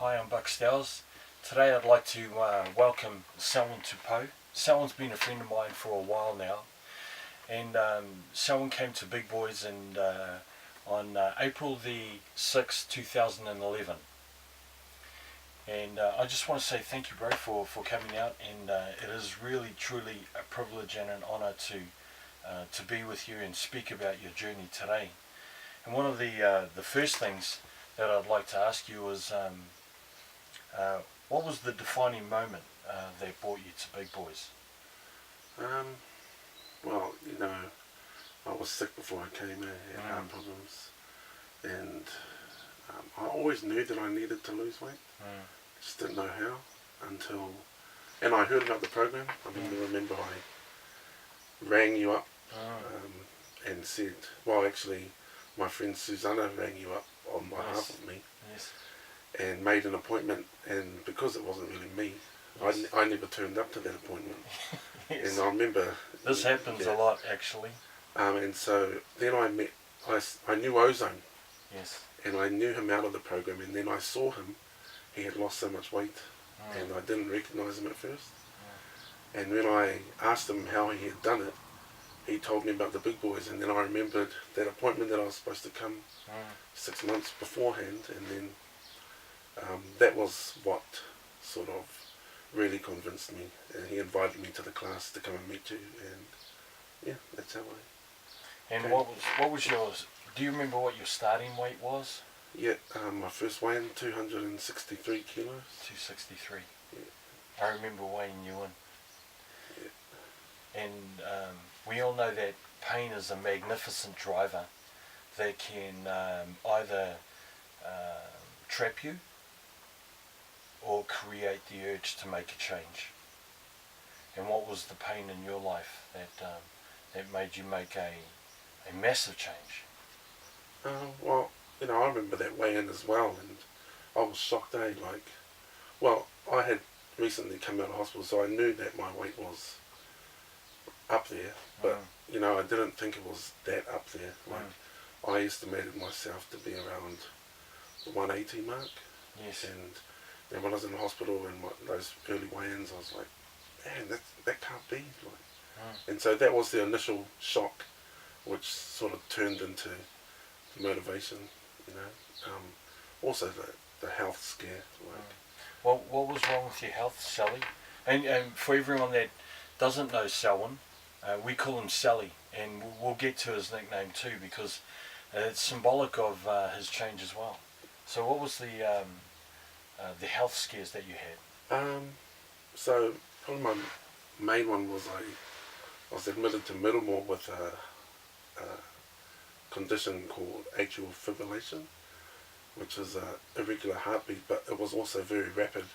Hi, I'm Buck Stowers. Today I'd like to welcome Selwyn Tupou. Selwyn's been a friend of mine for a while now, and Selwyn came to Big Boys on April the 6th, 2011. And I just want to say thank you, bro, for coming out, and it is really, truly a privilege and an honour to be with you and speak about your journey today. And one of the first things that I'd like to ask you is, what was the defining moment that brought you to Big Boys? Well, I was sick before I came in. I had heart problems, and I always knew that I needed to lose weight. Just didn't know how and I heard about the program. I remember I rang you up and said, well, actually, my friend Susanna rang you up on behalf of me. Yes. And made an appointment, and because it wasn't really me, yes. I never turned up to that appointment. Yes. And I remember... This happens a lot, actually. And so then I knew Ozone. Yes. And I knew him out of the program, and then I saw him. He had lost so much weight, and I didn't recognise him at first. And when I asked him how he had done it, he told me about the Big Boys, and then I remembered that appointment that I was supposed to come 6 months beforehand, and then that was what sort of really convinced me. And he invited me to the class to come and meet you, and yeah, that's how I... And what was yours? Do you remember what your starting weight was? Yeah, my first weigh-in, 263 kilos. 263. Yeah. I remember weighing you in. Yeah. And we all know that pain is a magnificent driver that can either trap you or create the urge to make a change. And what was the pain in your life that made you make a massive change? Well, I remember that weigh-in as well, and I was shocked, I had recently come out of hospital, so I knew that my weight was up there, but, I didn't think it was that up there. I estimated myself to be around the 180 mark. Yes. And then when I was in the hospital and those early weigh-ins, I was like, man, that can't be. And so that was the initial shock, which sort of turned into motivation, also the health scare. Well, what was wrong with your health, Sally? And for everyone that doesn't know Selwyn, we call him Sally, and we'll get to his nickname too, because it's symbolic of his change as well. So what was the health scares that you had? So probably my main one was I was admitted to Middlemore with a condition called atrial fibrillation, which is an irregular heartbeat, but it was also very rapid.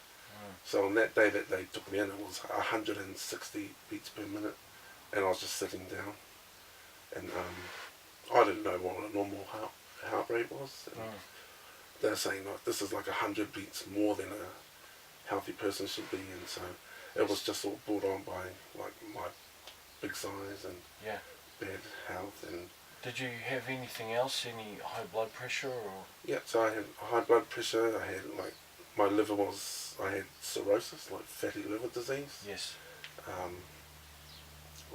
So on that day that they took me in, it was 160 beats per minute, and I was just sitting down, and I didn't know what a normal heart rate was. They're saying this is like 100 beats more than a healthy person should be, and so it was just all brought on by my big size and bad health. And did you have anything else? Any high blood pressure or? Yeah, so I had high blood pressure. I had my liver I had cirrhosis, fatty liver disease. Yes.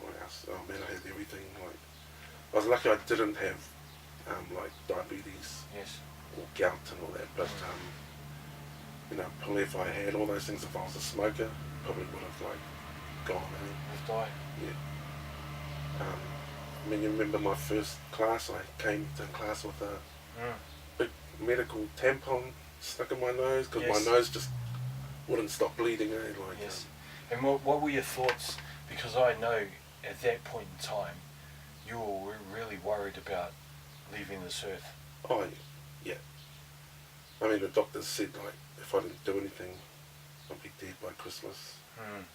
What else? Oh man, I had everything. I was lucky I didn't have diabetes. Yes. Or gout and all that, but probably if I had all those things, if I was a smoker, probably would have gone. Have died. Yeah. You remember my first class? I came to class with a big medical tampon stuck in my nose because my nose just wouldn't stop bleeding. Yes. And what were your thoughts? Because I know at that point in time, you were really worried about leaving this earth. Oh, yeah. The doctors said if I didn't do anything, I'd be dead by Christmas.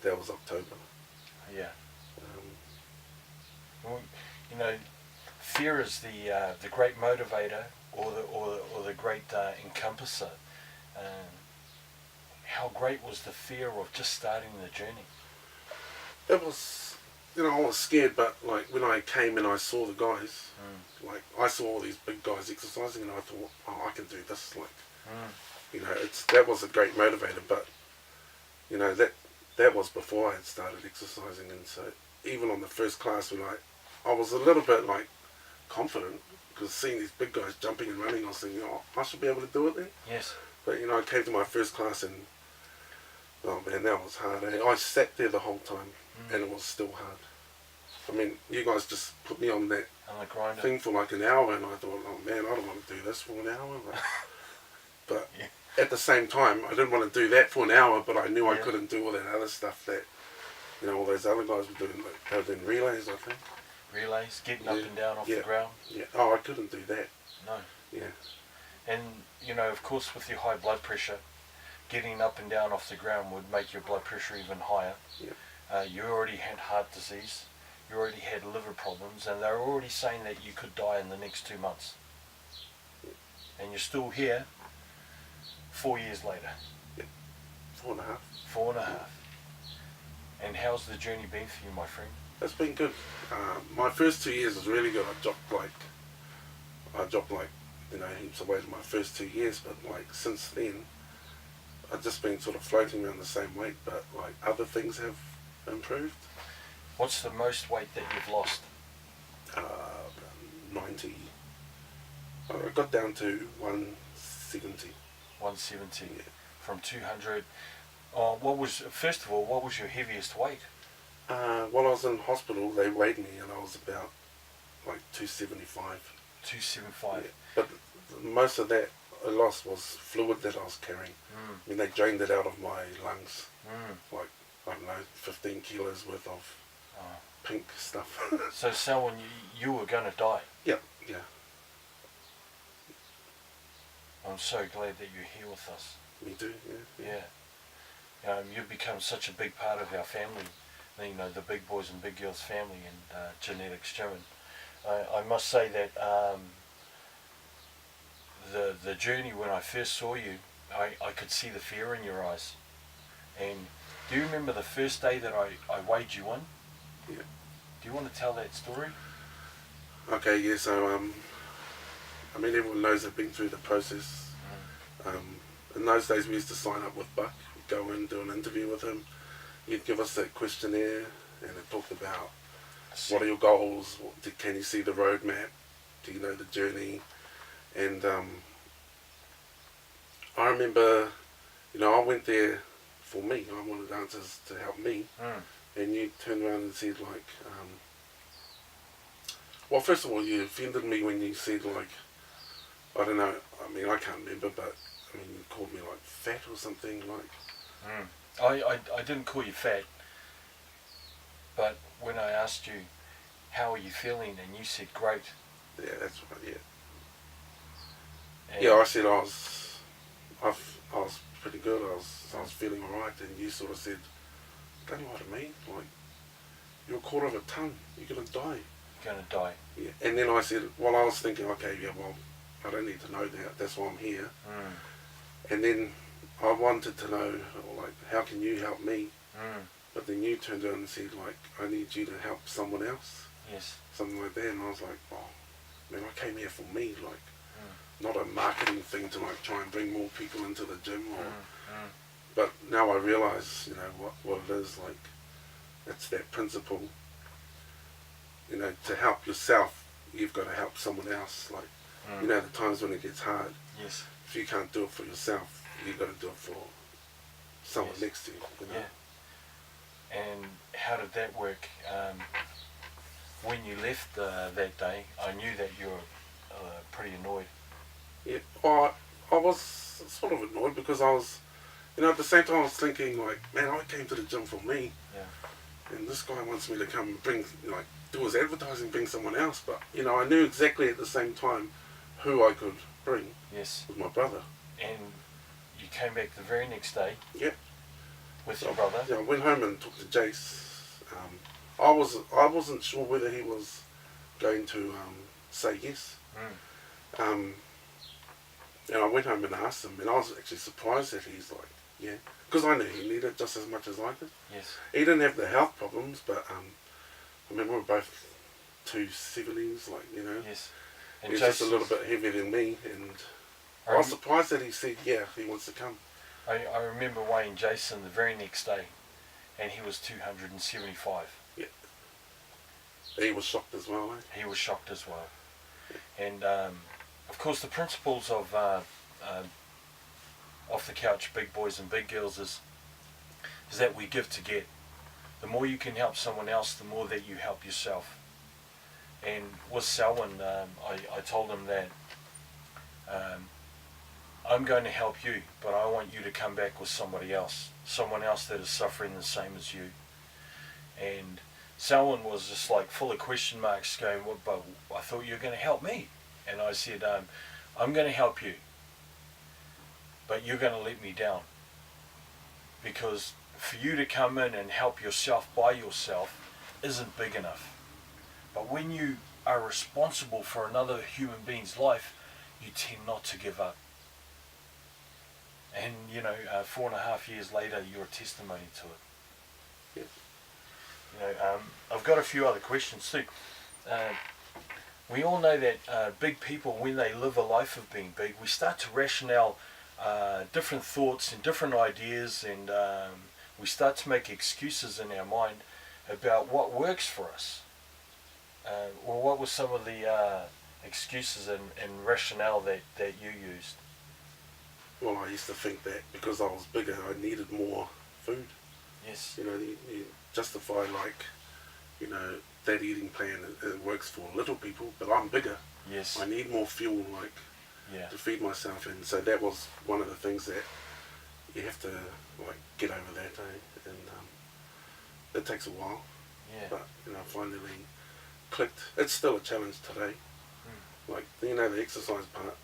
That was October. Yeah. Well, fear is the great motivator or the great encompasser. How great was the fear of just starting the journey? It was, I was scared, but when I came and I saw the guys, I saw all these big guys exercising, and I thought, oh, I can do this. you know, that was a great motivator. But you know, that was before I had started exercising, and so even on the first class, when I was a little bit like confident because seeing these big guys jumping and running, I was thinking, oh, I should be able to do it then. Yes. But you know, I came to my first class and oh man, that was hard. I sat there the whole time, and it was still hard. I mean, you guys just put me on that On the grinder. thing for like an hour, and I thought, oh man, I don't want to do this for an hour. But Yeah. at the same time, I didn't want to do that for an hour, but I knew I Yeah. couldn't do all that other stuff that, you know, all those other guys were doing. Like, they were doing relays, I think. Relays, getting up Yeah. and down off Yeah. the ground. Yeah. Oh, I couldn't do that. No. Yeah. And, you know, of course, with your high blood pressure, getting up and down off the ground would make your blood pressure even higher. Yeah. You already had heart disease. You already had liver problems, and they're already saying that you could die in the next 2 months. And you're still here 4 years later. 4.5. 4.5. And how's the journey been for you, my friend? It's been good. My first 2 years was really good. I dropped like, you know, heaps of weight in my first 2 years, but like since then, I've just been sort of floating around the same weight, but like other things have improved. What's the most weight that you've lost? 90. I got down to 170. 170. Yeah. From 200. First of all, what was your heaviest weight? While I was in hospital, they weighed me and I was about like 275. 275. Yeah. But most of that I lost was fluid that I was carrying. I mean, they drained it out of my lungs. Like, I don't know, 15 kilos worth of pink stuff. So someone, you were going to die. Yeah. I'm so glad that you're here with us. Me too, yeah. Yeah. You've become such a big part of our family. You know, the Big Boys and Big Girls family and Genetics Gym. And I must say that the journey when I first saw you, I could see the fear in your eyes. And do you remember the first day that I weighed you in? Yeah. Do you want to tell that story? Okay, yeah, so, I mean, everyone knows I've been through the process. In those days, we used to sign up with Buck, go in, do an interview with him. He'd give us that questionnaire, and it talked about what are your goals, can you see the roadmap, do you know the journey, and I remember, you know, I went there for me, I wanted answers to help me, and you turned around and said like, well, first of all, you offended me when you said like, I don't know, I mean, I can't remember, but I mean, you called me like fat or something like. I didn't call you fat, but when I asked you, how are you feeling, and you said great. Yeah, that's right, yeah. And Yeah, I said I was pretty good, I was feeling alright, and you sort of said, don't know what I mean, like, you're a quarter of a ton, you're going to die. You're going to die. Yeah. And then I said, well, I was thinking, okay, yeah, well, I don't need to know that, that's why I'm here. And then I wanted to know, like, how can you help me? But then you turned around and said, like, I need you to help someone else. Yes. Something like that. And I was like, oh, man, I came here for me, like, not a marketing thing to, like, try and bring more people into the gym. Or, But now I realise, you know, what it is, like, it's that principle, you know, to help yourself, you've got to help someone else, like, you know, the times when it gets hard. Yes. If you can't do it for yourself, you've got to do it for someone next to you, you know? Yeah. And how did that work? When you left that day, I knew that you were pretty annoyed. Yeah, well, I was sort of annoyed because I was, you know, at the same time I was thinking like, man, I came to the gym for me. Yeah. And this guy wants me to come and bring, like, do his advertising, bring someone else. But, you know, I knew exactly at the same time who I could bring. Yes. With my brother. And you came back the very next day. Yeah. With your brother. Yeah, I went home and talked to Jace. I wasn't sure whether he was going to say yes. And I went home and asked him, and I was actually surprised that he's like, yeah, because I knew he needed it just as much as I did. Yes. He didn't have the health problems, but I mean, we were both 270s, like, you know. Yes. And He's just a little bit heavier than me, and I was surprised that he said, yeah, he wants to come. I remember weighing Jason the very next day, and he was 275. Yeah. He was shocked as well, eh? He was shocked as well. And of course, the principles of Off the Couch Big Boys and Big Girls is that we give to get. The more you can help someone else, the more that you help yourself. And with Selwyn, I told him that I'm going to help you, but I want you to come back with somebody else, someone else that is suffering the same as you. And Selwyn was just like full of question marks, going, "Well, but I thought you were going to help me." And I said, "I'm going to help you, but you're going to let me down, because for you to come in and help yourself by yourself isn't big enough. But when you are responsible for another human being's life, you tend not to give up." And 4.5 years later, you're a testimony to it. Yeah. I've got a few other questions too. We all know that big people, when they live a life of being big, we start to rationale different thoughts and different ideas, and we start to make excuses in our mind about what works for us. Well, what were some of the excuses and rationale that you used? Well, I used to think that because I was bigger, I needed more food. Yes. You justify that eating plan, it works for little people, but I'm bigger. Yes. I need more fuel, to feed myself, and so that was one of the things that you have to get over that, and it takes a while. Yeah. But finally clicked. It's still a challenge today. The exercise part.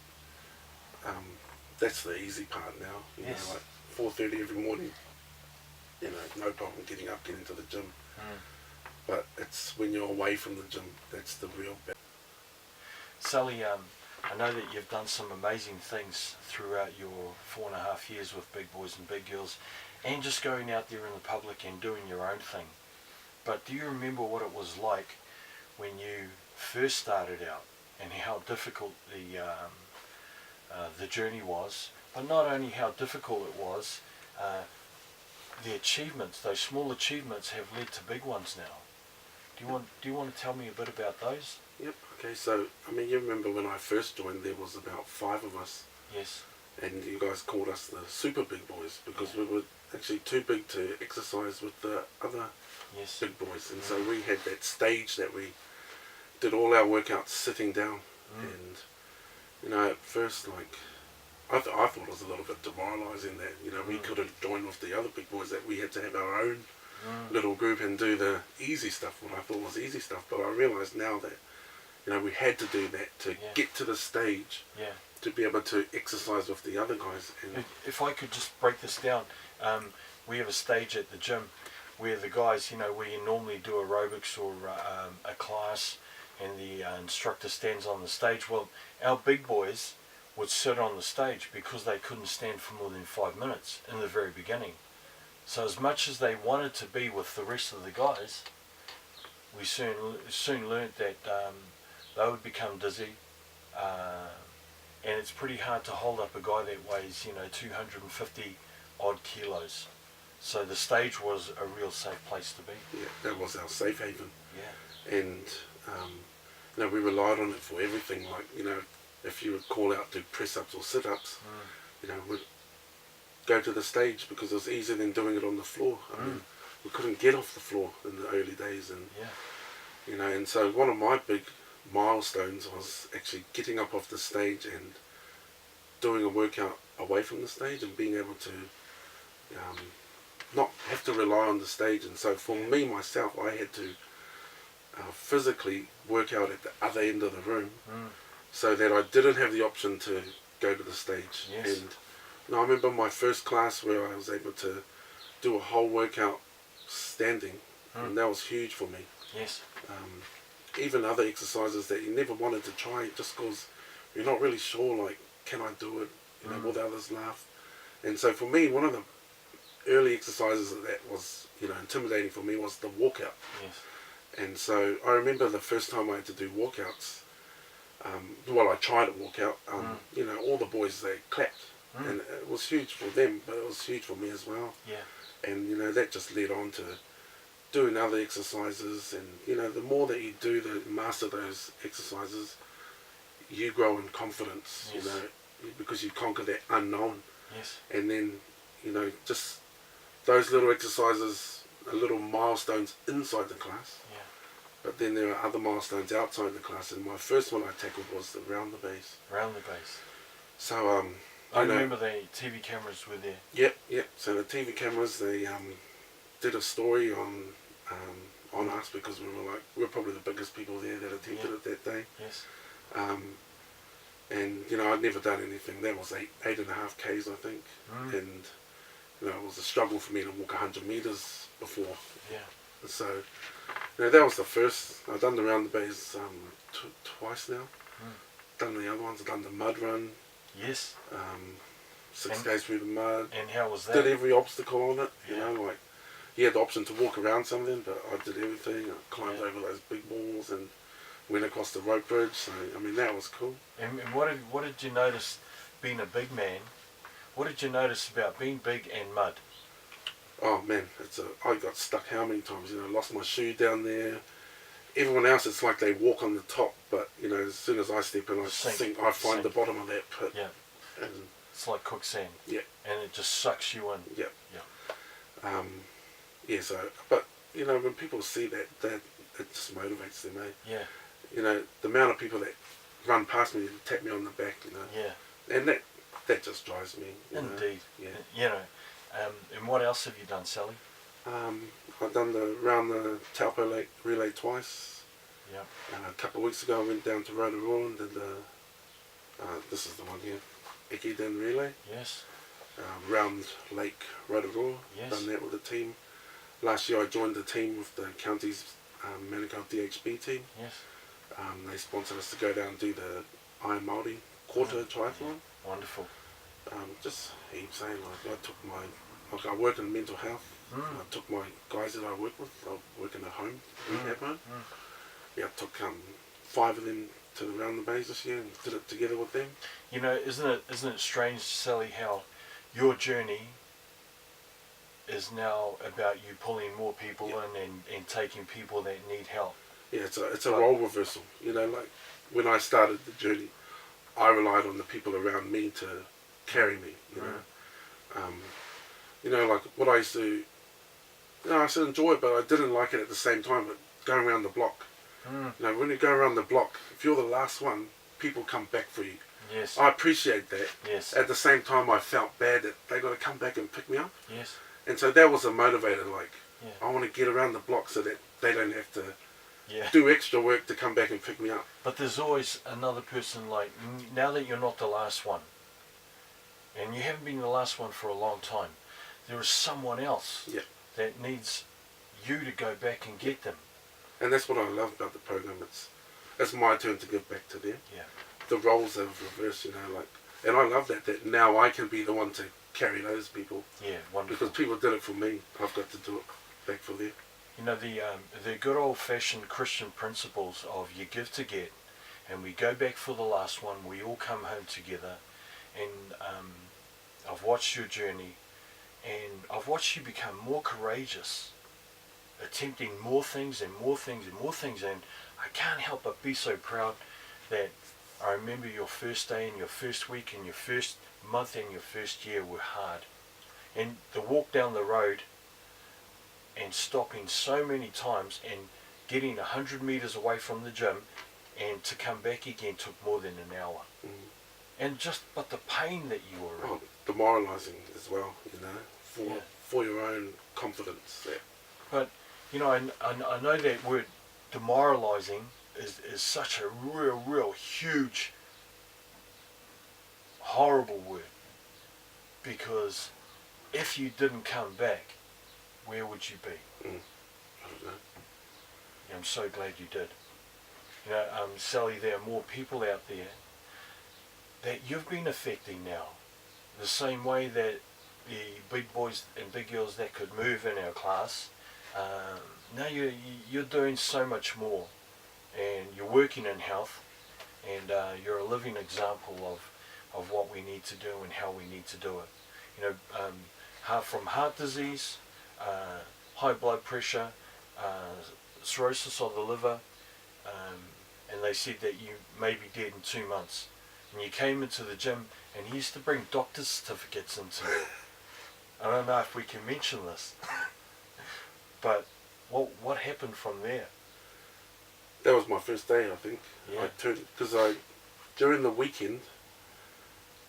That's the easy part now. Yes. 4:30 every morning. No problem getting up, getting to the gym. But it's when you're away from the gym that's the real battle. Sally, I know that you've done some amazing things throughout your 4.5 years with Big Boys and Big Girls, and just going out there in the public and doing your own thing. But do you remember what it was like when you first started out, and how difficult the journey was? But not only how difficult it was, the achievements, those small achievements, have led to big ones now. Do you want to tell me a bit about those? Yep. Okay. So you remember when I first joined, there was about 5 of us. Yes. And you guys called us the Super Big Boys because we were actually too big to exercise with the other big boys, and so we had that stage that we did all our workouts sitting down. And at first, I thought it was a little bit demoralising that we couldn't join with the other big boys, that we had to have our own little group and do the easy stuff, what I thought was easy stuff. But I realised now that we had to do that to get to the stage, to be able to exercise with the other guys. And if I could just break this down, we have a stage at the gym where the guys, where you normally do aerobics or a class, and the instructor stands on the stage. Well, our big boys would sit on the stage because they couldn't stand for more than 5 minutes in the very beginning. So as much as they wanted to be with the rest of the guys, we soon learnt that they would become dizzy, and it's pretty hard to hold up a guy that weighs 250 odd kilos. So the stage was a real safe place to be. Yeah, that was our safe haven. Yeah. And we relied on it for everything. If you would call out to press-ups or sit-ups, we'd go to the stage because it was easier than doing it on the floor. We couldn't get off the floor in the early days, and and so one of my big milestones was actually getting up off the stage and doing a workout away from the stage and being able to not have to rely on the stage. And so for me, myself, I had to physically work out at the other end of the room so that I didn't have the option to go to the stage. Yes. And I remember my first class where I was able to do a whole workout standing, and that was huge for me. Yes. Even other exercises that you never wanted to try just because you're not really sure, can I do it? Will the others laugh? And so for me, one of the early exercises that was, intimidating for me was the walkout. Yes. And so I remember the first time I had to do walkouts, Well, I tried to walk out. You know, all the boys, they clapped. And it was huge for them, but it was huge for me as well. Yeah. And, you know, that just led on to doing other exercises. And, you know, the more that you do, master those exercises, you grow in confidence, Yes. you know, because you conquer that unknown. Yes. And then, you know, just those little exercises are little milestones inside the class. Yeah. But then there are other milestones outside the class. And my first one I tackled was the round the base. Round the base. So, I remember the TV cameras were there. Yep. So the TV cameras, they did a story on us because we were probably the biggest people there that attempted it that day. Yes. And you know, I'd never done anything. That was 8.5 Ks, I think. And you know, it was a struggle for me to walk 100 meters before. Yeah. And so, you know, that was the first. I've done the round the base twice now. Done the other ones. I've done the mud run. Yes. 6 Ks through the mud. And how was that? Did every obstacle on it. You Yeah. know, like you had the option to walk around something, but I did everything. I climbed over those big walls and went across the rope bridge. So I mean, that was cool. And what did you notice being a big man? What did you notice about being big and mud? Oh man, I got stuck how many times? You know, lost my shoe down there. Everyone else, it's like they walk on the top, but you know, as soon as I step in, I Sink. I find the bottom of that pit. Yeah. And It's like quicksand. Yeah. And it just sucks you in. Yeah. Yeah. Yeah. So, but you know, when people see that, it just motivates them. Yeah. You know, the amount of people that run past me and tap me on the back. You know. Yeah. And that just drives me. You know. Indeed. Yeah. You know. And what else have you done, Sally? I've done around the Taupo Lake relay twice. Yeah. A couple of weeks ago, I went down to Rotorua and did this is the one here, Ekiden relay. Yes. Round Lake Rotorua. Yes. Done that with the team. Last year, I joined the team with the county's Manukau DHB team. Yes. They sponsored us to go down and do the Iron Māori quarter triathlon. Wonderful. Just heaps, I work in mental health. I took my guys that I work with, I work in a home, rehab home. Yeah, I took 5 of them to the Round the Bays this year and did it together with them. You know, isn't it strange, Sally, how your journey is now about you pulling more people in and taking people that need help? Yeah, it's a role reversal. You know, like when I started the journey, I relied on the people around me to carry me. You know, like what I used to, you know, I used to enjoy it, but I didn't like it at the same time. But going around the block, you know, when you go around the block, if you're the last one, people come back for you. Yes. I appreciate that. Yes. At the same time, I felt bad that they got to come back and pick me up. Yes. And so that was a motivator. Like, Yeah. I want to get around the block so that they don't have to Yeah. do extra work to come back and pick me up. But there's always another person, like, now that you're not the last one, and you haven't been the last one for a long time, there is someone else that needs you to go back and get them. And that's what I love about the program. It's my turn to give back to them. Yeah. The roles have reversed, you know, like, and I love that now I can be the one to carry those people. Yeah, wonderful. Because people did it for me, I've got to do it back for them. You know, the good old-fashioned Christian principles of you give to get, and we go back for the last one, we all come home together, and I've watched your journey, and I've watched you become more courageous, attempting more things and more things and more things, and I can't help but be so proud that I remember your first day and your first week and your first month and your first year were hard. And the walk down the road and stopping so many times and getting 100 meters away from the gym and to come back again took more than an hour. And but the pain that you were in. Oh, demoralising as well, you know, for your own confidence. Yeah. But, you know, I know that word demoralising is such a real huge, horrible word. Because if you didn't come back, where would you be? I don't know. I'm so glad you did. You know, Sally, there are more people out there that you've been affecting now. The same way that the big boys and big girls that could move in our class, now you're doing so much more. And you're working in health, and you're a living example of what we need to do and how we need to do it. You know, from heart disease, high blood pressure, cirrhosis of the liver, and they said that you may be dead in 2 months. And you came into the gym, and he used to bring doctor's certificates into it. I don't know if we can mention this, but what happened from there? That was my first day, I think. Yeah. Because during the weekend,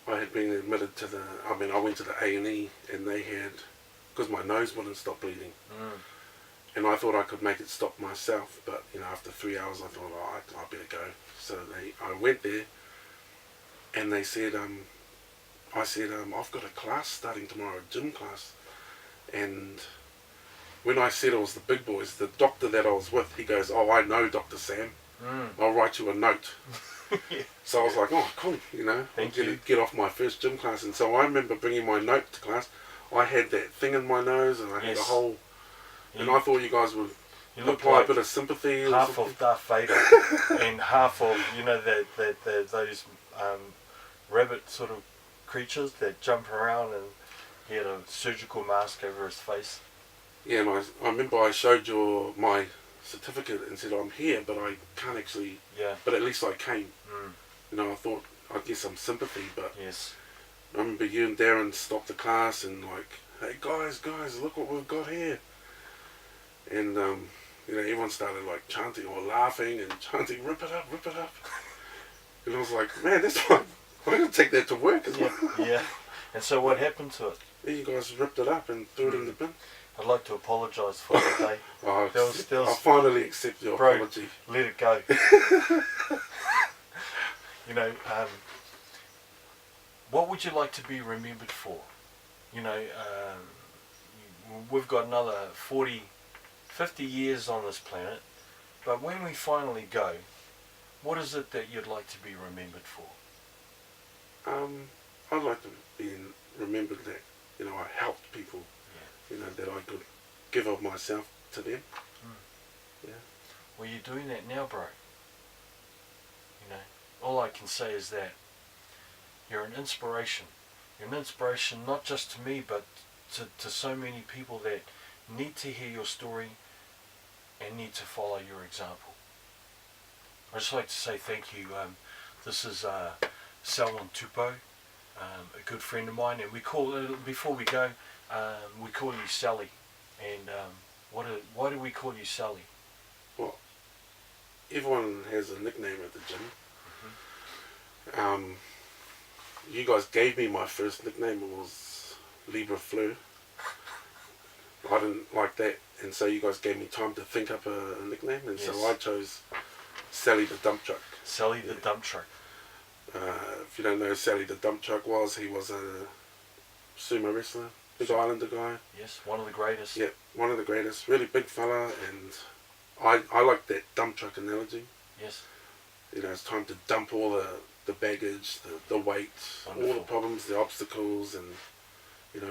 I had been admitted to I went to the A&E, and they had, because my nose wouldn't stop bleeding. Mm. And I thought I could make it stop myself, but after 3 hours I thought, I better go. So I went there, and they said, I said, I've got a class starting tomorrow, a gym class. And when I said it was the big boys, the doctor that I was with, he goes, oh, I know Dr. Sam. I'll write you a note. Yeah. So I was like, oh, cool, Thank I'll you. get off my first gym class. And so I remember bringing my note to class. I had that thing in my nose, and I had a whole... And I thought you guys would apply like a bit of sympathy. Or half something. of Darth Vader and half of those rabbit sort of creatures that jump around, and he had a surgical mask over his face. Yeah, and I remember I showed my certificate and said I'm here, but I can't actually. Yeah. But at least I came. Mm. I thought I'd get some sympathy, but Yes. I remember you and Darren stopped the class and like, hey guys, look what we've got here. And everyone started like chanting or laughing and chanting, rip it up. And I was like, man, that's fine. I'm going to take that to work as well. Yeah. And so what happened to it? Yeah, you guys ripped it up and threw it in the bin. I'd like to apologise for that day. I finally accept your apology. Let it go. What would you like to be remembered for? We've got another 40, 50 years on this planet, but when we finally go, what is it that you'd like to be remembered for? I'd like to be remembered that I helped people. Yeah. That I could give of myself to them. Yeah. Well, you're doing that now, bro. All I can say is that you're an inspiration. You're an inspiration not just to me, but to so many people that need to hear your story and need to follow your example. I'd just like to say thank you. This is Selwyn Tupou, a good friend of mine, and before we go, we call you Sally. And why do we call you Sally? Well, everyone has a nickname at the gym. You guys gave me my first nickname. It was Libra Fleur. I didn't like that, and so you guys gave me time to think up a nickname, and so I chose Sally the Dump Truck. Sally the Dump Truck. If you don't know who Sally the Dump Truck was, he was a sumo wrestler, big Islander guy. Yes, one of the greatest. Yeah, one of the greatest. Really big fella, and I like that dump truck analogy. Yes. It's time to dump all the baggage, the weight, Wonderful. all the problems, the obstacles, and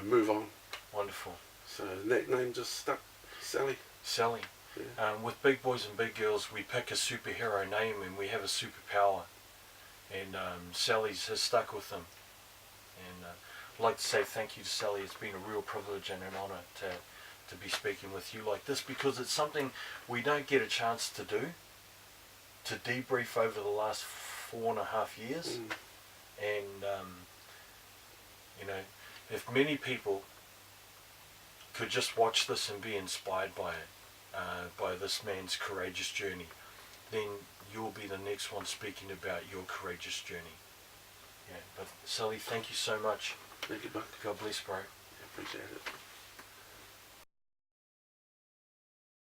move on. Wonderful. So that name just stuck, Sally. Sally. Yeah. With Big Boys and Big Girls, we pick a superhero name and we have a superpower. And Sally's has stuck with them. And I'd like to say thank you to Sally. It's been a real privilege and an honour to be speaking with you like this, because it's something we don't get a chance to do, to debrief over the last 4.5 years. And if many people could just watch this and be inspired by it, by this man's courageous journey, then you'll be the next one speaking about your courageous journey. Yeah, but Sally, thank you so much. Thank you, Buck. God bless, bro. Appreciate it.